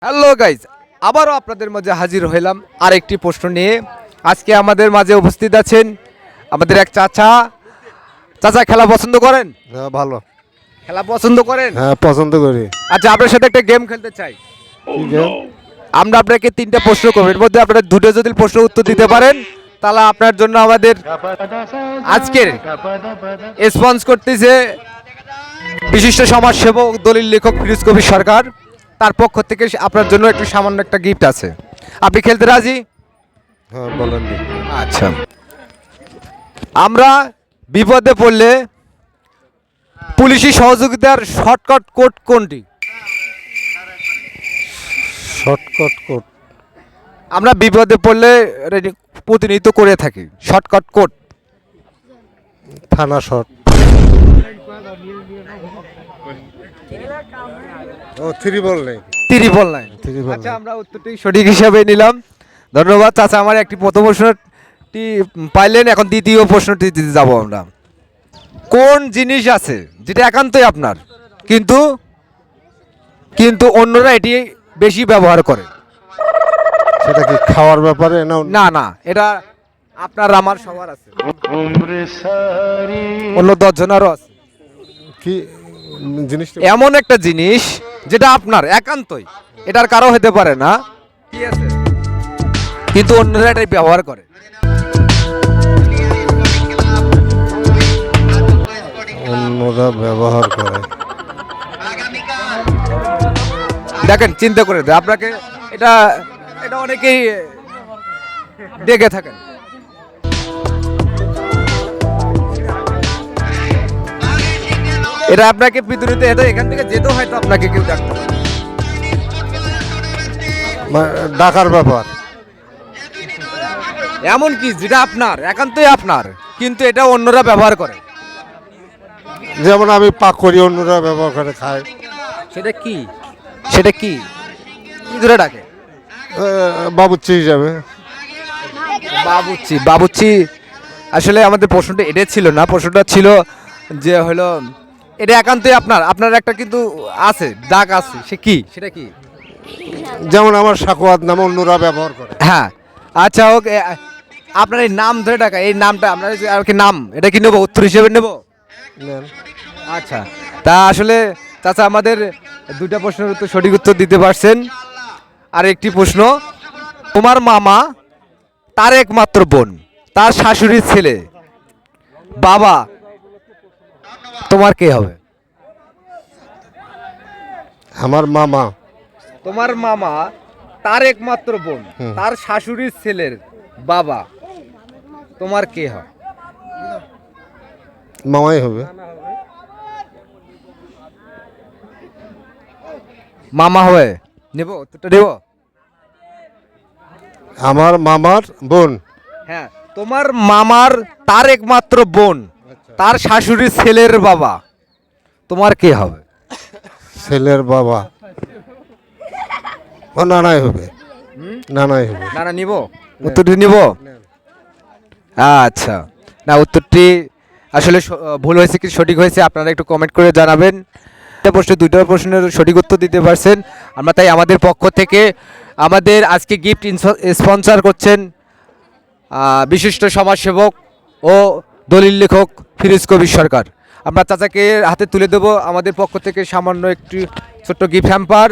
Hello guys, আবারও আপনাদের মাঝে হাজির হইলাম আরেকটি প্রশ্ন নিয়ে। আজকে আমাদের মাঝে উপস্থিত আছেন আমাদের এক চাচা। চাচা, খেলা পছন্দ করেন? হ্যাঁ, ভালো। খেলা পছন্দ করেন? হ্যাঁ, পছন্দ করি। আচ্ছা, আপনার সাথে একটা গেম খেলতে চাই। কি গেম? আমরা আপনাকে তিনটা প্রশ্ন করব, এর মধ্যে আপনারা দুটো যদি প্রশ্ন উত্তর দিতে পারেন তাহলে আপনার জন্য আমাদের আজকের স্পন্স করতেছে বিশিষ্ট সমাজসেবক দলিল লেখক ফিরোজ কবির সরকার। তার পক্ষ থেকে আপনার জন্য একটু সামান্য একটা গিফট আছে। আপনি খেলতে রাজি? হ্যাঁ, বলেন। আচ্ছা, আমরা বিপদে পড়লে পুলিশি সহযোগিতার শর্টকাট কোড কোনটি? Shortcut code? আমরা বিপদে পড়লে প্রতিনিয়ত করে থাকি শর্টকাট কোড। থানা শর্ট। ও, থ্রি বল নেই। ত্রিপল নাই। থ্রি বল আচ্ছা, আমরা উত্তরটি সঠিক হিসাবে নিলাম। ধন্যবাদ চাচা। আমার একটি প্রথম প্রশ্নটি পাইলেন, এখন দ্বিতীয় প্রশ্নটি দিতে যাব আমরা। কোন জিনিস আছে যেটা একান্তই আপনার, কিন্তু কিন্তু অন্যরা এটি বেশি ব্যবহার করে? সেটা কি খাওয়ার ব্যাপারে না? না না, এটা আপনার আমার সবার আছে, অন্য 10 জনেরও আছে। কি জিনিসটা? এমন একটা জিনিস যেটা আপনার একান্তই, এটার কারো হতে পারে না, কি আছে, কিন্তু অন্যরা এটাই ব্যবহার করে। অন্যরা ব্যবহার করে। দেখেন, চিন্তা করে দেয় আপনাকে। এটা এটা অনেকেই দেখে থাকেন। এটা আপনাকে পৃথিবীতে এখান থেকে যেতেও হয়তো আপনাকে কেউ ডাকতে পারে। ডাকার ব্যাপার। এমন কি যেটা আপনার একান্তই আপনার, কিন্তু এটা অন্যরা ব্যবহার করে? যেমন আমি পাক করি, অন্যরা ব্যবহার করে খায়। সেটা কি? সেটা কি কি ধরে ডাকে? বাবুর্চি হিসাবে। বাবুর্চি। বাবুর্চি। আসলে আমাদের প্রশ্নটা এটা ছিল না, প্রশ্নটা ছিল যে হলো এটা একান্তই আপনার, আপনার একটা কিন্তু আছে, ডাক আছে, সে কি, সেটা কি? যেমন আমার সাকুয়াত নাম অন্যরা ব্যবহার করে। হ্যাঁ। আচ্ছা, ওকে। আপনার এই নাম ধরে ডাকা, এই নামটা আপনার আর কি নাম, এটা কি নেবো, উত্তর হিসেবে নেবো? নেন। আচ্ছা, তা আসলে চাচা আমাদের দুইটা প্রশ্নের উত্তর সঠিক উত্তর দিতে পারছেন। আর একটি প্রশ্ন, তোমার মামা তার একমাত্র বোন, তার শাশুড়ির ছেলে, বাবা, তোমার কে হবে? আমার মামা। তোমার মামা তার একমাত্র বোন, তার শাশুড়ির ছেলের বাবা, তোমার কে হয়? মামাই হবে। মামা হবে। নেব উত্তরটা নেব? আমার মামার বোন। হ্যাঁ, তোমার মামার তার একমাত্র বোন, তার শাশুড়ির ছেলের বাবা, তোমার কে হবে? ছেলের বাবা। ও নানাই হবে। নানাই হবে। না না, নিব উত্তরটি নিব। আচ্ছা, না উত্তরটি আসলে ভুল হয়েছে কি সঠিক হয়েছে আপনারা একটু কমেন্ট করে জানাবেন। দুইটা প্রশ্নের সঠিক উত্তর দিতে পারছেন। আমরা তাই আমাদের পক্ষ থেকে আমাদের আজকে গিফট স্পন্সর করছেন বিশিষ্ট সমাজসেবক ও দলিল লেখক ফিরোজ কবির সরকার। আমরা চাচাকে হাতে তুলে দেব আমাদের পক্ষ থেকে সামান্য একটি ছোট্ট গিফট হ্যাম্পার।